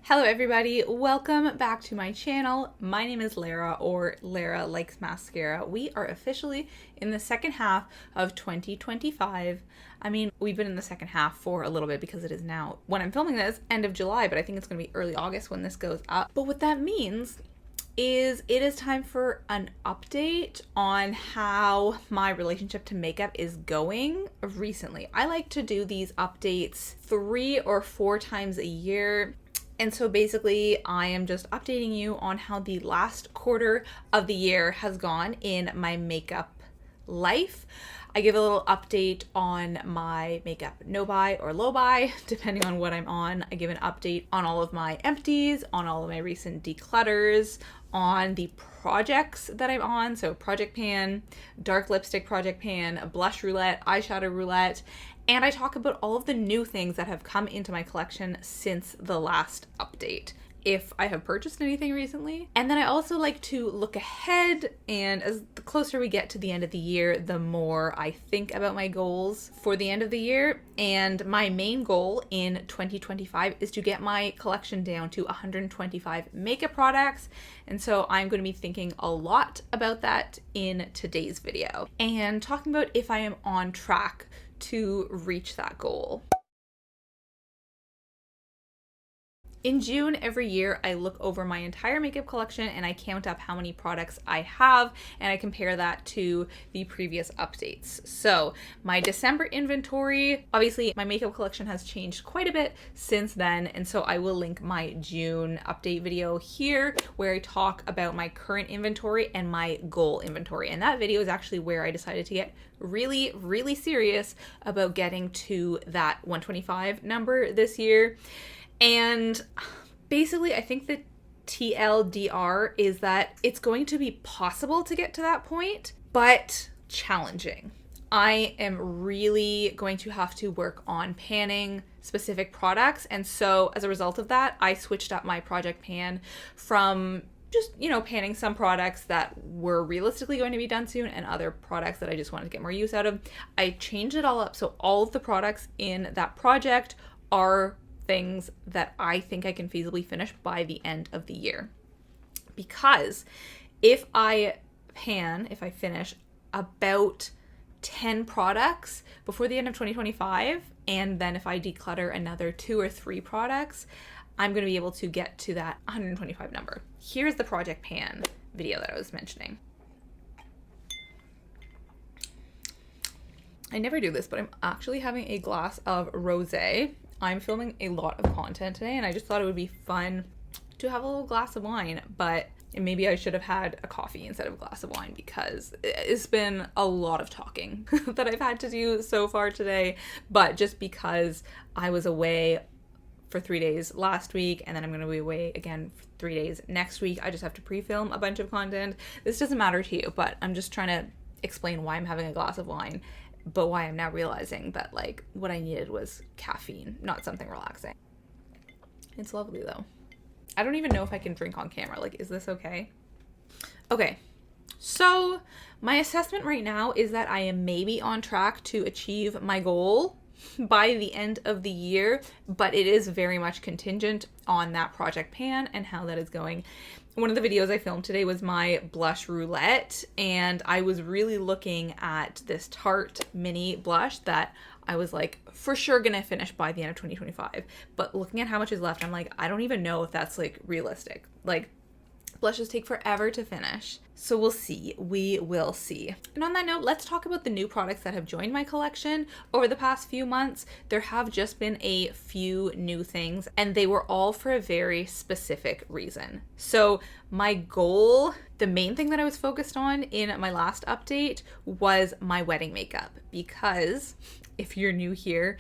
Hello everybody, welcome back to my channel. My name is Lara, or Lara Likes Mascara. We are officially in the second half of 2025. I mean, we've been in the second half for a little bit because it is now, when I'm filming this, end of July, but I think it's going to be early August when this goes up. But what that means is it is time for an update on how my relationship to makeup is going recently. I like to do these updates 3 or 4 times a year. And so basically, I am just updating you on how the last quarter of the year has gone in my makeup life. I give a little update on my makeup no buy or low buy, depending on what I'm on. I give an update on all of my empties, on all of my recent declutters, on the projects that I'm on. So project pan, dark lipstick project pan, blush roulette, eyeshadow roulette, and I talk about all of the new things that have come into my collection since the last update, if I have purchased anything recently. And then I also like to look ahead, and as the closer we get to the end of the year, the more I think about my goals for the end of the year. And my main goal in 2025 is to get my collection down to 125 makeup products. And so I'm going to be thinking a lot about that in today's video and talking about if I am on track to reach that goal. In June every year, I look over my entire makeup collection and I count up how many products I have, and I compare that to the previous updates. So my December inventory, obviously my makeup collection has changed quite a bit since then, and so I will link my June update video here where I talk about my current inventory and my goal inventory. And that video is actually where I decided to get really serious about getting to that 125 number this year. And basically, I think the TLDR is that it's going to be possible to get to that point, but challenging. I am really going to have to work on panning specific products. And so as a result of that, I switched up my project pan from just, panning some products that were realistically going to be done soon and other products that I just wanted to get more use out of. I changed it all up. So all of the products in that project are things that I think I can feasibly finish by the end of the year. Because if I finish about 10 products before the end of 2025, and then if I declutter another 2 or 3 products, I'm going to be able to get to that 125 number. Here's the project pan video that I was mentioning. I never do this, but I'm actually having a glass of rosé. I'm filming a lot of content today, and I just thought it would be fun to have a little glass of wine, but maybe I should have had a coffee instead of a glass of wine because it's been a lot of talking that I've had to do so far today. But just because I was away for 3 days last week, and then I'm going to be away again for 3 days next week, I just have to pre-film a bunch of content. This doesn't matter to you, but I'm just trying to explain why I'm having a glass of wine, but why I'm now realizing that what I needed was caffeine, not something relaxing. It's lovely though. I don't even know if I can drink on camera. Is this okay? Okay, so my assessment right now is that I am maybe on track to achieve my goal by the end of the year, but it is very much contingent on that project pan and how that is going. One of the videos I filmed today was my blush roulette, and I was really looking at this Tarte mini blush that I was for sure gonna finish by the end of 2025. But looking at how much is left, I'm I don't even know if that's realistic. Blushes take forever to finish. So we'll see. We will see. And on that note, let's talk about the new products that have joined my collection over the past few months. There have just been a few new things, and they were all for a very specific reason. So my goal, the main thing that I was focused on in my last update was my wedding makeup, because if you're new here,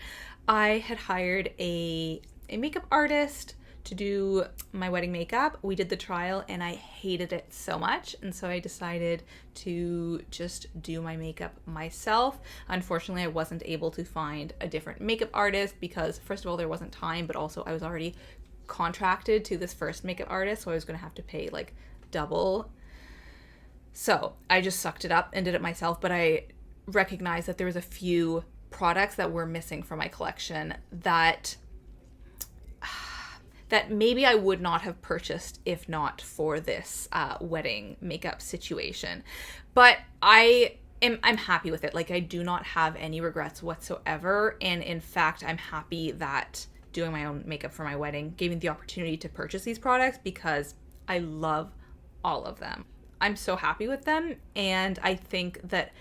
I had hired a makeup artist to do my wedding makeup. We did the trial and I hated it so much, and so I decided to just do my makeup myself. Unfortunately, I wasn't able to find a different makeup artist because, first of all, there wasn't time, but also I was already contracted to this first makeup artist, so I was gonna have to pay double. So I just sucked it up and did it myself, but I recognized that there was a few products that were missing from my collection that that maybe I would not have purchased if not for this wedding makeup situation. But I'm happy with it. Like, I do not have any regrets whatsoever. And in fact, I'm happy that doing my own makeup for my wedding gave me the opportunity to purchase these products because I love all of them. I'm so happy with them. And I think that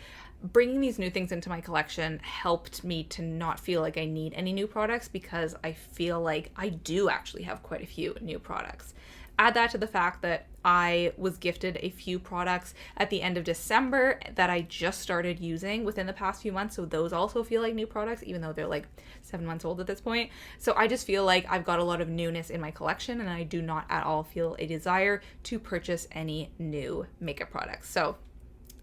bringing these new things into my collection helped me to not feel like I need any new products, because I feel like I do actually have quite a few new products. Add that to the fact that I was gifted a few products at the end of December that I just started using within the past few months. So those also feel like new products, even though they're like 7 months old at this point. So I just feel like I've got a lot of newness in my collection, and I do not at all feel a desire to purchase any new makeup products. So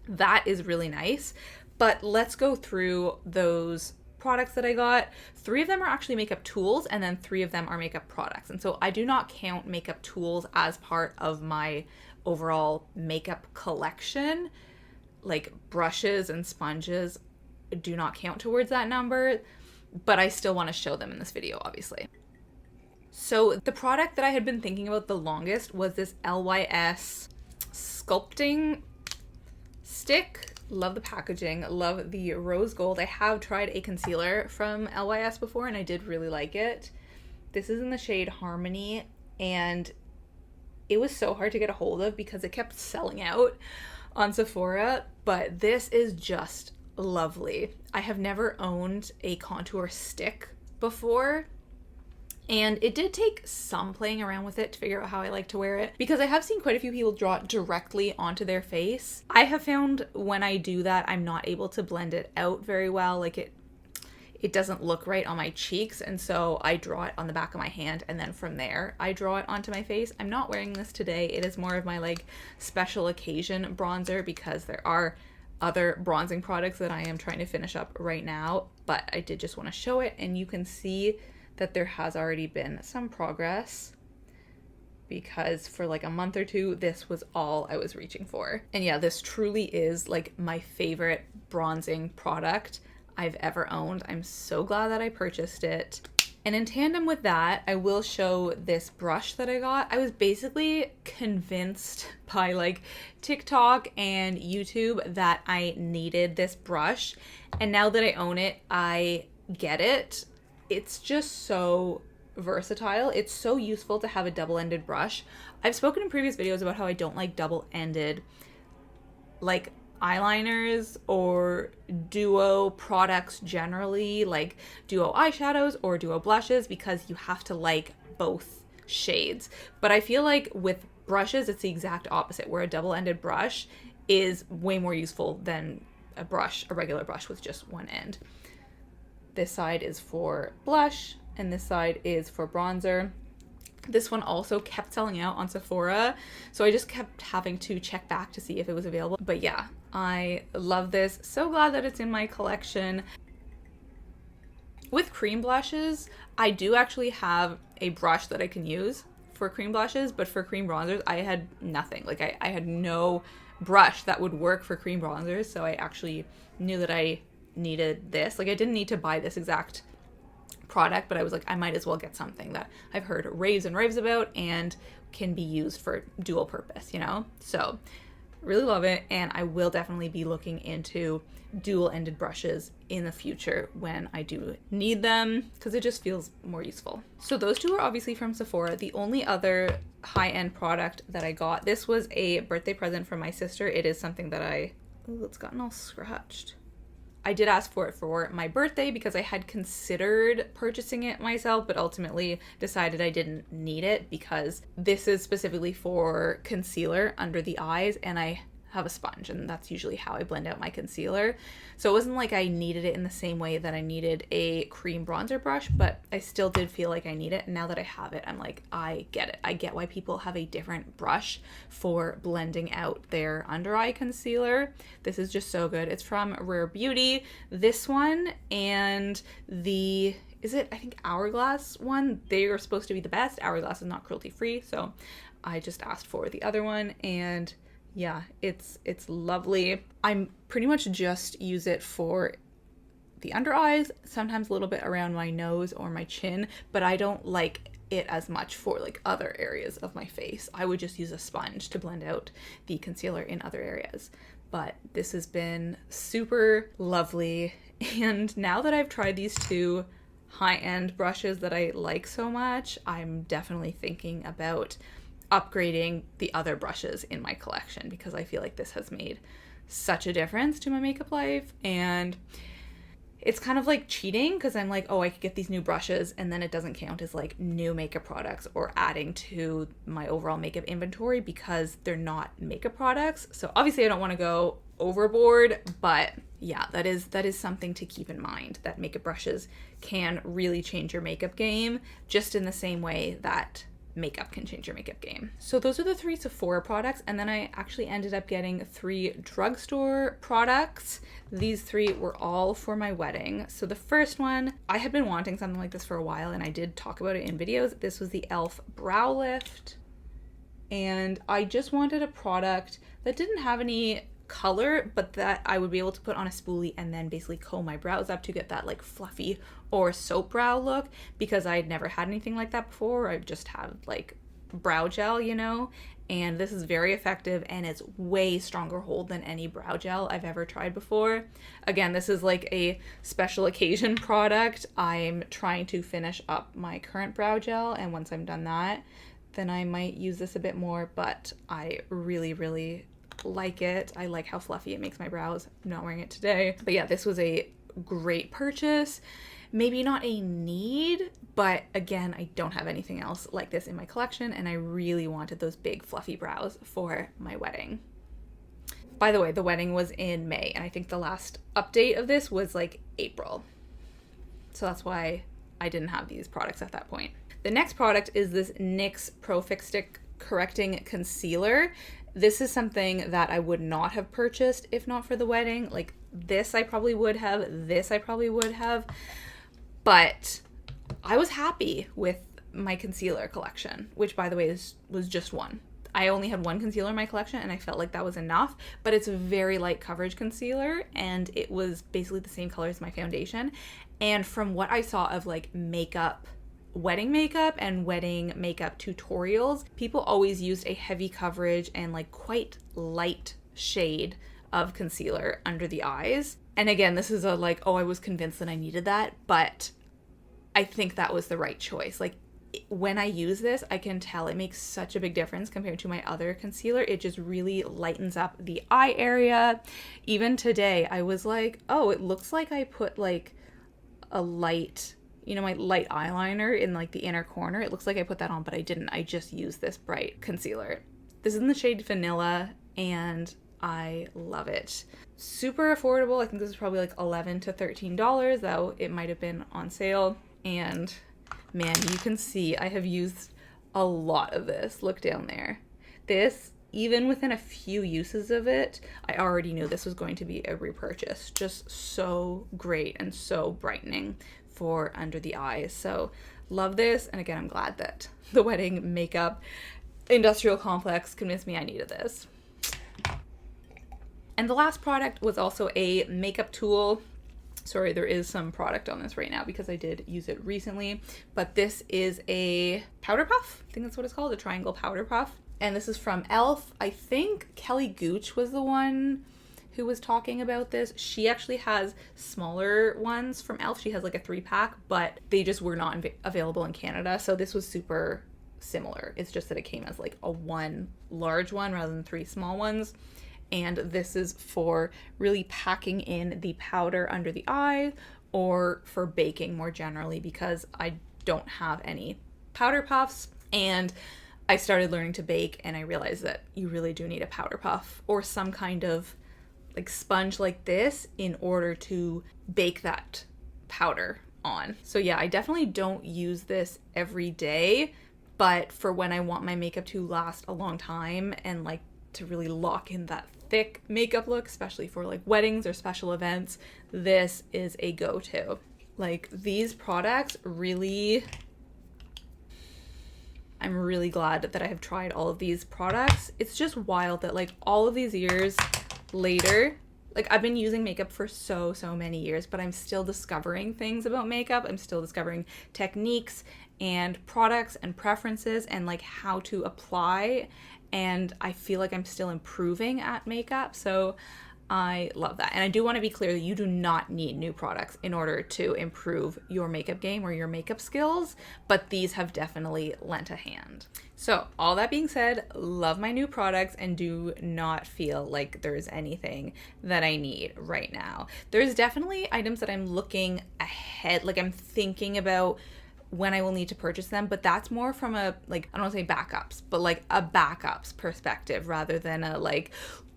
that is really nice. But let's go through those products that I got. 3 of them are actually makeup tools, and then 3 of them are makeup products. And so I do not count makeup tools as part of my overall makeup collection. Like brushes and sponges do not count towards that number, but I still want to show them in this video, obviously. So the product that I had been thinking about the longest was this LYS sculpting stick. Love the packaging, love the rose gold. I have tried a concealer from LYS before and I did really like it. This is in the shade Harmony, and it was so hard to get a hold of because it kept selling out on Sephora, but this is just lovely. I have never owned a contour stick before, and it did take some playing around with it to figure out how I like to wear it, because I have seen quite a few people draw it directly onto their face. I have found when I do that, I'm not able to blend it out very well. Like it doesn't look right on my cheeks, and so I draw it on the back of my hand, and then from there I draw it onto my face. I'm not wearing this today. It is more of my like special occasion bronzer, because there are other bronzing products that I am trying to finish up right now, but I did just want to show it, and you can see that there has already been some progress, because for like a month or two, this was all I was reaching for. And yeah, this truly is like my favorite bronzing product I've ever owned. I'm so glad that I purchased it. And in tandem with that, I will show this brush that I got. I was basically convinced by like TikTok and YouTube that I needed this brush. And now that I own it, I get it. It's just so versatile. It's so useful to have a double-ended brush. I've spoken in previous videos about how I don't like double-ended like eyeliners or duo products generally, like duo eyeshadows or duo blushes, because you have to like both shades. But I feel like with brushes, it's the exact opposite, where a double-ended brush is way more useful than a regular brush with just one end. This side is for blush, and this side is for bronzer. This one also kept selling out on Sephora, so I just kept having to check back to see if it was available. But yeah, I love this. So glad that it's in my collection. With cream blushes, I do actually have a brush that I can use for cream blushes, but for cream bronzers, I had nothing. Like I had no brush that would work for cream bronzers, so I actually knew that I needed this. Like I didn't need to buy this exact product, but I was like, I might as well get something that I've heard raves and raves about and can be used for dual purpose, you know? So really love it, and I will definitely be looking into dual-ended brushes in the future when I do need them, because it just feels more useful. So those two are obviously from Sephora. The only other high-end product that I got, this was a birthday present from my sister. It is something that it's gotten all scratched. I did ask for it for my birthday because I had considered purchasing it myself, but ultimately decided I didn't need it because this is specifically for concealer under the eyes, and I have a sponge, and that's usually how I blend out my concealer. So it wasn't like I needed it in the same way that I needed a cream bronzer brush, but I still did feel like I need it. And now that I have it, I'm like, I get it. I get why people have a different brush for blending out their under eye concealer. This is just so good. It's from Rare Beauty. This one and I think Hourglass one, they are supposed to be the best. Hourglass is not cruelty free, so I just asked for the other one, and yeah, it's lovely. I'm pretty much just use it for the under eyes, sometimes a little bit around my nose or my chin, but I don't like it as much for like other areas of my face. I would just use a sponge to blend out the concealer in other areas. But this has been super lovely. And now that I've tried these two high-end brushes that I like so much, I'm definitely thinking about upgrading the other brushes in my collection, because I feel like this has made such a difference to my makeup life. And it's kind of like cheating, because I'm like, oh, I could get these new brushes, and then it doesn't count as like new makeup products or adding to my overall makeup inventory because they're not makeup products. So obviously I don't want to go overboard, but yeah, that is something to keep in mind, that makeup brushes can really change your makeup game, just in the same way that makeup can change your makeup game. So those are the 3 Sephora products, and then I actually ended up getting 3 drugstore products. These 3 were all for my wedding. So the first one, I had been wanting something like this for a while, and I did talk about it in videos. This was the e.l.f. Brow Lift, and I just wanted a product that didn't have any color, but that I would be able to put on a spoolie and then basically comb my brows up to get that like fluffy or soap brow look, because I had never had anything like that before. I've just had like brow gel, you know, and this is very effective, and it's way stronger hold than any brow gel I've ever tried before. Again, this is like a special occasion product. I'm trying to finish up my current brow gel, and once I'm done that, then I might use this a bit more, but I really like it. I like how fluffy it makes my brows. I'm not wearing it today. But yeah, this was a great purchase. Maybe not a need, but again, I don't have anything else like this in my collection, and I really wanted those big fluffy brows for my wedding. By the way, the wedding was in May, and I think the last update of this was like April. So that's why I didn't have these products at that point. The next product is this NYX Pro Fix Stick Correcting Concealer. This is something that I would not have purchased if not for the wedding. Like this I probably would have, this I probably would have, but I was happy with my concealer collection, which by the way was just one. I only had one concealer in my collection, and I felt like that was enough, but it's a very light coverage concealer, and it was basically the same color as my foundation. And from what I saw of like wedding makeup and wedding makeup tutorials, people always used a heavy coverage and like quite light shade of concealer under the eyes. And again, this is a like, oh, I was convinced that I needed that, but I think that was the right choice. Like when I use this, I can tell it makes such a big difference compared to my other concealer. It just really lightens up the eye area. Even today, I was like, oh, it looks like I put like a light, you know, my light eyeliner in like the inner corner. It looks like I put that on, but I didn't. I just used this bright concealer. This is in the shade Vanilla, and I love it. Super affordable. I think this is probably like $11 to $13, though it might have been on sale. And man, you can see I have used a lot of this. Look down there. This, even within a few uses of it, I already knew this was going to be a repurchase. Just so great and so brightening for under the eyes. So love this. And again, I'm glad that the wedding makeup industrial complex convinced me I needed this. And the last product was also a makeup tool. Sorry, there is some product on this right now because I did use it recently, but this is a powder puff. I think that's what it's called, a triangle powder puff. And this is from e.l.f. I think Kelly Gooch was the one who was talking about this. She actually has smaller ones from e.l.f. She has like a 3-pack, but they just were not available in Canada. So this was super similar. It's just that it came as like a 1 large one rather than 3 small ones. And this is for really packing in the powder under the eye or for baking more generally, because I don't have any powder puffs and I started learning to bake and I realized that you really do need a powder puff or some kind of like sponge like this in order to bake that powder on. So yeah, I definitely don't use this every day, but for when I want my makeup to last a long time and like to really lock in that thick makeup look, especially for like weddings or special events, this is a go-to. Like these products really, I'm really glad that I have tried all of these products. It's just wild that like all of these years later, Like, I've been using makeup for so many years, but I'm still discovering things about makeup. I'm still discovering techniques and products and preferences and like how to apply. And I feel like I'm still improving at makeup. So I love that. And I do want to be clear that you do not need new products in order to improve your makeup game or your makeup skills, but these have definitely lent a hand. So all that being said, love my new products and do not feel like there's anything that I need right now. There's definitely items that I'm looking ahead, like I'm thinking about when I will need to purchase them, but that's more from a, like, I don't want to say backups, but like a backups perspective rather than a like,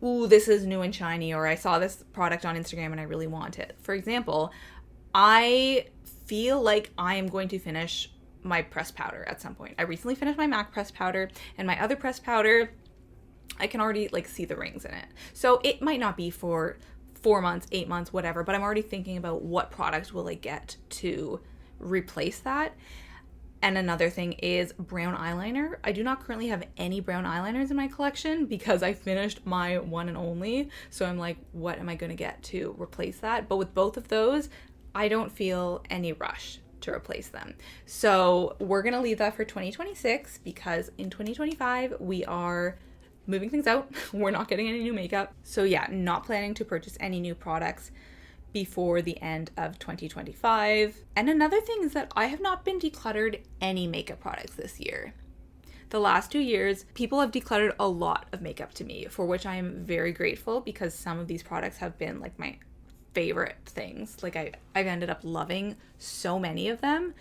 ooh, this is new and shiny, or I saw this product on Instagram and I really want it. For example, I feel like I am going to finish my pressed powder at some point. I recently finished my MAC pressed powder, and my other pressed powder, I can already like see the rings in it. So it might not be for 4 months, 8 months, whatever, but I'm already thinking about what product will I get to replace that. And another thing is brown eyeliner. I do not currently have any brown eyeliners in my collection because I finished my one and only. So I'm like, what am I going to get to replace that? But with both of those, I don't feel any rush to replace them. So we're going to leave that for 2026 because in 2025, we are moving things out. We're not getting any new makeup. So yeah, not planning to purchase any new products before the end of 2025. And another thing is that I have not been decluttered any makeup products this year. The last 2 years, people have decluttered a lot of makeup to me, for which I am very grateful because some of these products have been like my favorite things. Like I've ended up loving so many of them.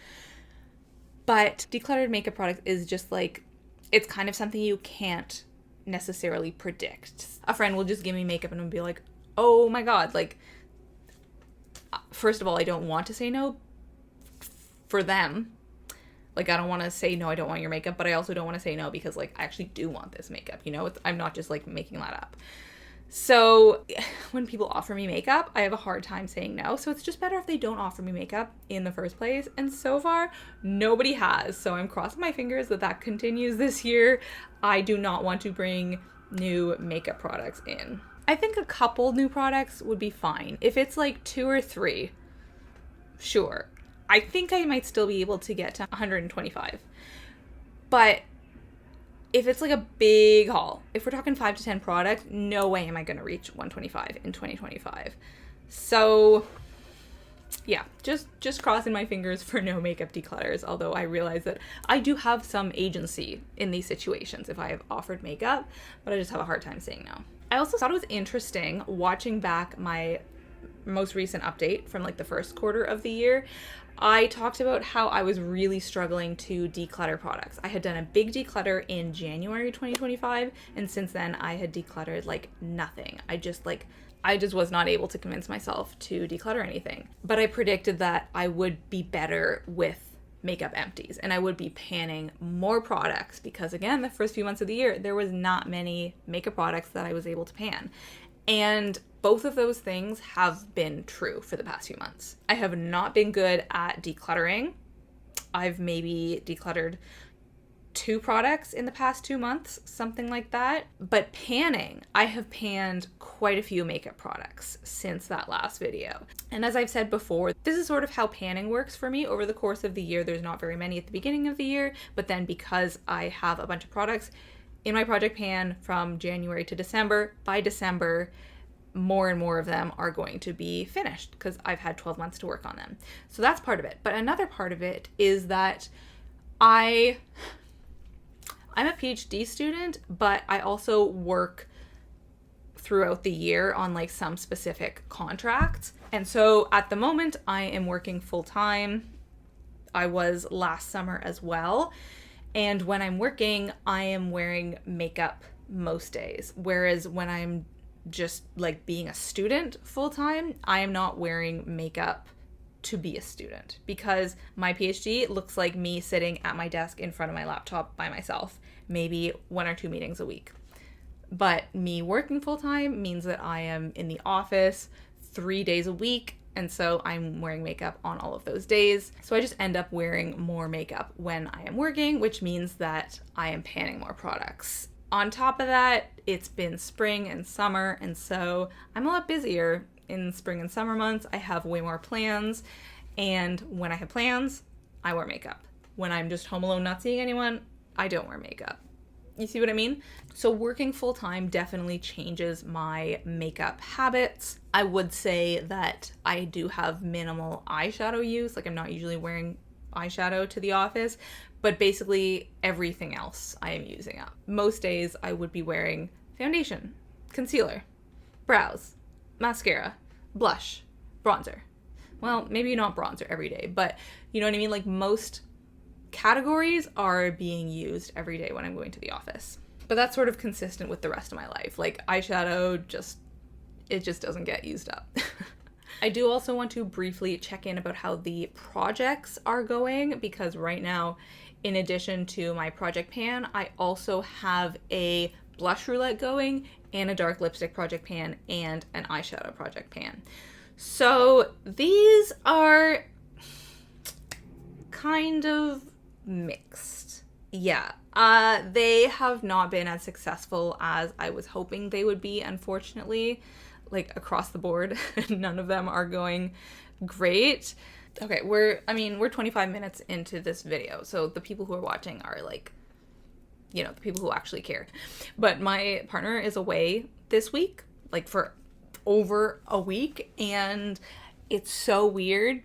But decluttered makeup products is just like, it's kind of something you can't necessarily predict. A friend will just give me makeup and I'll be like, oh my God, like, first of all, I don't want to say no for them. Like, I don't want to say, no, I don't want your makeup, but I also don't want to say no because, like, I actually do want this makeup, you know? I'm not just, like, making that up. So when people offer me makeup, I have a hard time saying no. So it's just better if they don't offer me makeup in the first place. And so far, nobody has. So I'm crossing my fingers that that continues this year. I do not want to bring new makeup products in. I think a couple new products would be fine. If it's like 2 or 3, sure. I think I might still be able to get to 125. But if it's like a big haul, if we're talking 5 to 10 products, no way am I going to reach 125 in 2025. So yeah, just crossing my fingers for no makeup declutters, although I realize that I do have some agency in these situations if I have offered makeup, but I just have a hard time saying no. I also thought it was interesting watching back my most recent update from like the first quarter of the year. I talked about how I was really struggling to declutter products. I had done a big declutter in January 2025, and since then I had decluttered like nothing. I just was not able to convince myself to declutter anything. But I predicted that I would be better with makeup empties and I would be panning more products because, again, the first few months of the year, there was not many makeup products that I was able to pan. And both of those things have been true for the past few months. I have not been good at decluttering. I've maybe decluttered 2 products in the past 2 months, something like that. But panning, I have panned quite a few makeup products since that last video. And as I've said before, this is sort of how panning works for me over the course of the year. There's not very many at the beginning of the year, but then because I have a bunch of products in my project pan from January to December, by December, more and more of them are going to be finished because I've had 12 months to work on them. So that's part of it. But another part of it is that I'm a PhD student, but I also work throughout the year on like some specific contracts. And so at the moment I am working full time. I was last summer as well. And when I'm working, I am wearing makeup most days. Whereas when I'm just like being a student full time, I am not wearing makeup to be a student because my PhD looks like me sitting at my desk in front of my laptop by myself, maybe 1 or 2 meetings a week. But me working full time means that I am in the office 3 days a week. And so I'm wearing makeup on all of those days. So I just end up wearing more makeup when I am working, which means that I am panning more products. On top of that, it's been spring and summer, and so I'm a lot busier in spring and summer months. I have way more plans, and when I have plans, I wear makeup. When I'm just home alone not seeing anyone, I don't wear makeup. You see what I mean? So working full-time definitely changes my makeup habits. I would say that I do have minimal eyeshadow use. Like, I'm not usually wearing eyeshadow to the office, but basically everything else I am using up. Most days I would be wearing foundation, concealer, brows, mascara, blush, bronzer. Well, maybe not bronzer every day, but you know what I mean? Like, most categories are being used every day when I'm going to the office. But that's sort of consistent with the rest of my life. Like, eyeshadow it just doesn't get used up. I do also want to briefly check in about how the projects are going, because right now, in addition to my project pan, I also have a blush roulette going and a dark lipstick project pan and an eyeshadow project pan. So these are kind of mixed. Yeah, they have not been as successful as I was hoping they would be, unfortunately. Like, across the board, none of them are going great. Okay, we're 25 minutes into this video, so the people who are watching are like, you know, the people who actually care. But my partner is away this week, like for over a week, and it's so weird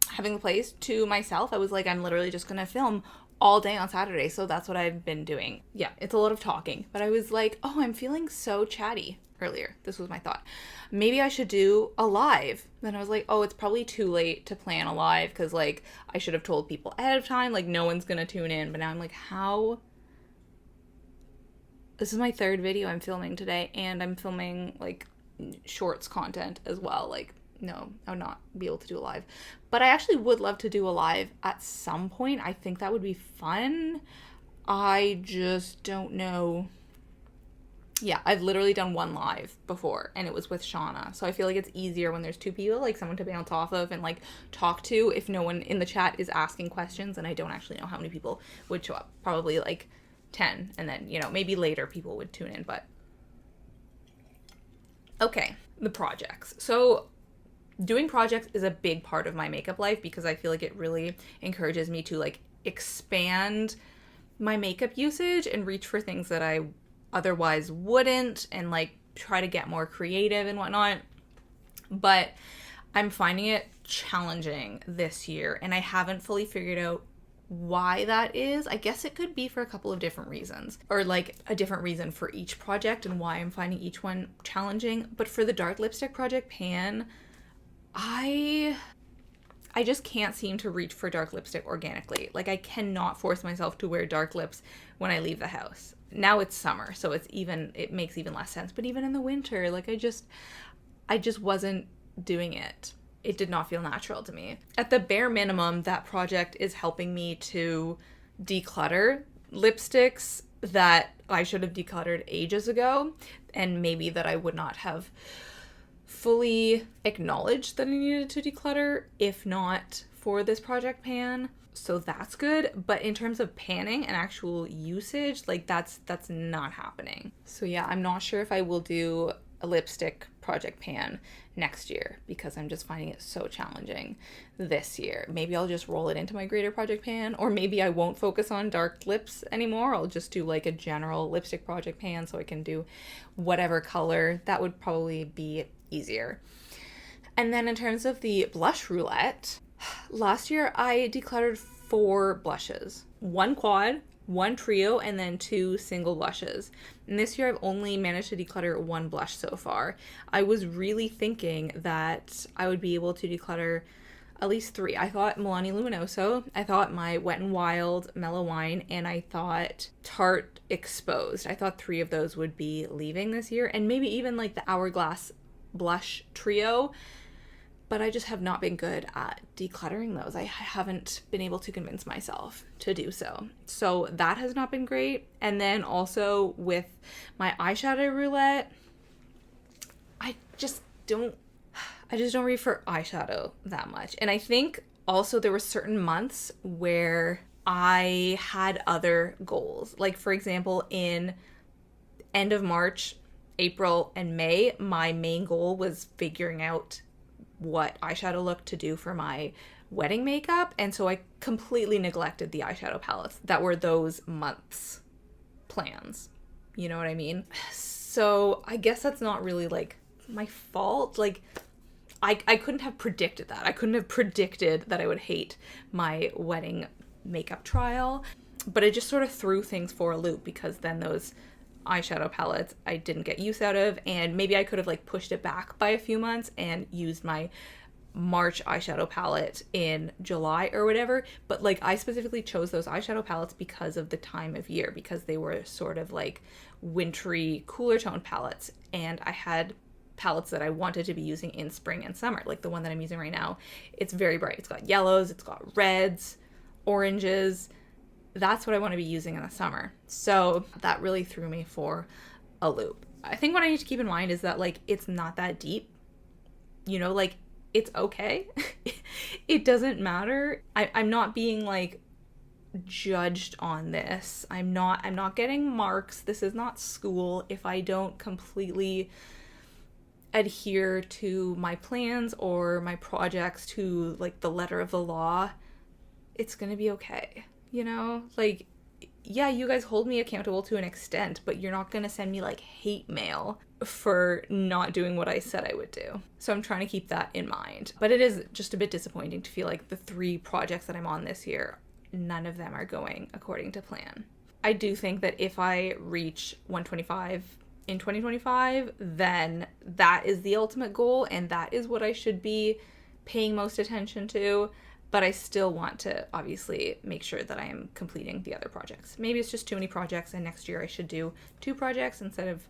having the place to myself. I was like, I'm literally just gonna film all day on Saturday, so that's what I've been doing. Yeah, it's a lot of talking, but I was like, oh, I'm feeling so chatty earlier. This was my thought. Maybe I should do a live. Then I was like, oh, it's probably too late to plan a live, because like I should have told people ahead of time, like no one's gonna tune in. But now I'm like, how? This is my third video I'm filming today, and I'm filming like shorts content as well. Like, no, I would not be able to do a live. But I actually would love to do a live at some point. I think that would be fun. I just don't know. Yeah, I've literally done one live before, and it was with Shauna. So I feel like it's easier when there's two people, like someone to bounce off of and like talk to if no one in the chat is asking questions, and I don't actually know how many people would show up. Probably like 10, and then, you know, maybe later people would tune in, but okay, the projects. So doing projects is a big part of my makeup life, because I feel like it really encourages me to like expand my makeup usage and reach for things that I otherwise wouldn't, and like try to get more creative and whatnot. But I'm finding it challenging this year, and I haven't fully figured out why that is. I guess it could be for a couple of different reasons, or like a different reason for each project and why I'm finding each one challenging. But for the dark lipstick project pan, I just can't seem to reach for dark lipstick organically. Like, I cannot force myself to wear dark lips when I leave the house. Now it's summer, so it makes even less sense. But even in the winter, like I just wasn't doing it. It did not feel natural to me. At the bare minimum, that project is helping me to declutter lipsticks that I should have decluttered ages ago, and maybe that I would not have fully acknowledged that I needed to declutter if not for this project pan. So that's good. But in terms of panning and actual usage, like that's not happening. So yeah, I'm not sure if I will do a lipstick project pan next year, because I'm just finding it so challenging this year. Maybe I'll just roll it into my greater project pan, or maybe I won't focus on dark lips anymore. I'll just do like a general lipstick project pan so I can do whatever color. That would probably be easier. And then in terms of the blush roulette, last year I decluttered 4 blushes, 1 quad, 1 trio, and then 2 single blushes. And this year I've only managed to declutter 1 blush so far. I was really thinking that I would be able to declutter at least 3. I thought Milani Luminoso, I thought my Wet n Wild Mellow Wine, and I thought Tarte Exposed. I thought 3 of those would be leaving this year, and maybe even like the Hourglass blush trio. But I just have not been good at decluttering those. I haven't been able to convince myself to do so. So that has not been great. And then also with my eyeshadow roulette, I just don't reach for eyeshadow that much. And I think also there were certain months where I had other goals. Like, for example, in end of March, April, and May, my main goal was figuring out what eyeshadow look to do for my wedding makeup. And so I completely neglected the eyeshadow palettes that were those months' plans. You know what I mean? So I guess that's not really like my fault. Like, I couldn't have predicted that. I couldn't have predicted that I would hate my wedding makeup trial, but it just sort of threw things for a loop, because then those eyeshadow palettes I didn't get use out of, and maybe I could have like pushed it back by a few months and used my March eyeshadow palette in July or whatever. But like, I specifically chose those eyeshadow palettes because of the time of year, because they were sort of like wintry, cooler tone palettes, and I had palettes that I wanted to be using in spring and summer. Like the one that I'm using right now, it's very bright. It's got yellows, it's got reds, oranges. That's what I want to be using in the summer. So that really threw me for a loop. I think what I need to keep in mind is that like, it's not that deep, you know, like it's okay. It doesn't matter. I'm not being like judged on this. I'm not getting marks. This is not school. If I don't completely adhere to my plans or my projects to like the letter of the law, it's gonna be okay. You know, like, yeah, you guys hold me accountable to an extent, but you're not gonna send me like hate mail for not doing what I said I would do. So I'm trying to keep that in mind. But it is just a bit disappointing to feel like the 3 projects that I'm on this year, none of them are going according to plan. I do think that if I reach 125 in 2025, then that is the ultimate goal, and that is what I should be paying most attention to. But I still want to obviously make sure that I am completing the other projects. Maybe it's just too many projects, and next year I should do 2 projects instead of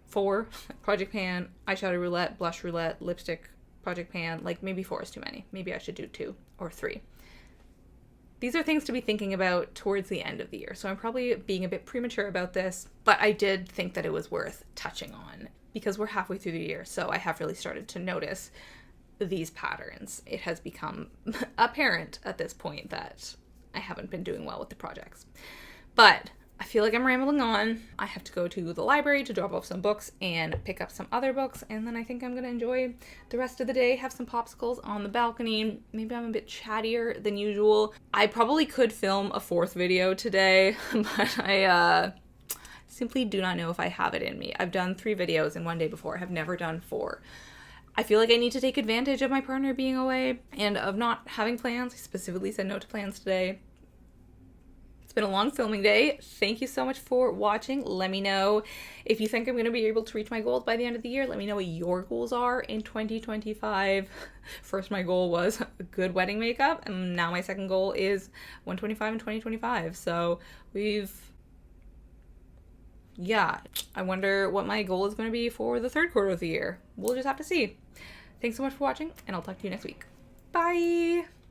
4. Project pan, eyeshadow roulette, blush roulette, lipstick project pan. Like, maybe 4 is too many. Maybe I should do 2 or 3. These are things to be thinking about towards the end of the year. So I'm probably being a bit premature about this, but I did think that it was worth touching on because we're halfway through the year. So I have really started to notice these patterns. It has become apparent at this point that I haven't been doing well with the projects. But I feel like I'm rambling on. I have to go to the library to drop off some books and pick up some other books, and then I think I'm going to enjoy the rest of the day, have some popsicles on the balcony. Maybe I'm a bit chattier than usual. I probably could film a 4th video today, but I simply do not know if I have it in me. I've done 3 videos in one day before. I have never done 4. I feel like I need to take advantage of my partner being away and of not having plans. I specifically said no to plans today. It's been a long filming day. Thank you so much for watching. Let me know if you think I'm going to be able to reach my goals by the end of the year. Let me know what your goals are in 2025. First, my goal was good wedding makeup, and now my second goal is 125 in 2025. So yeah, I wonder what my goal is going to be for the 3rd quarter of the year. We'll just have to see. Thanks so much for watching, and I'll talk to you next week. Bye!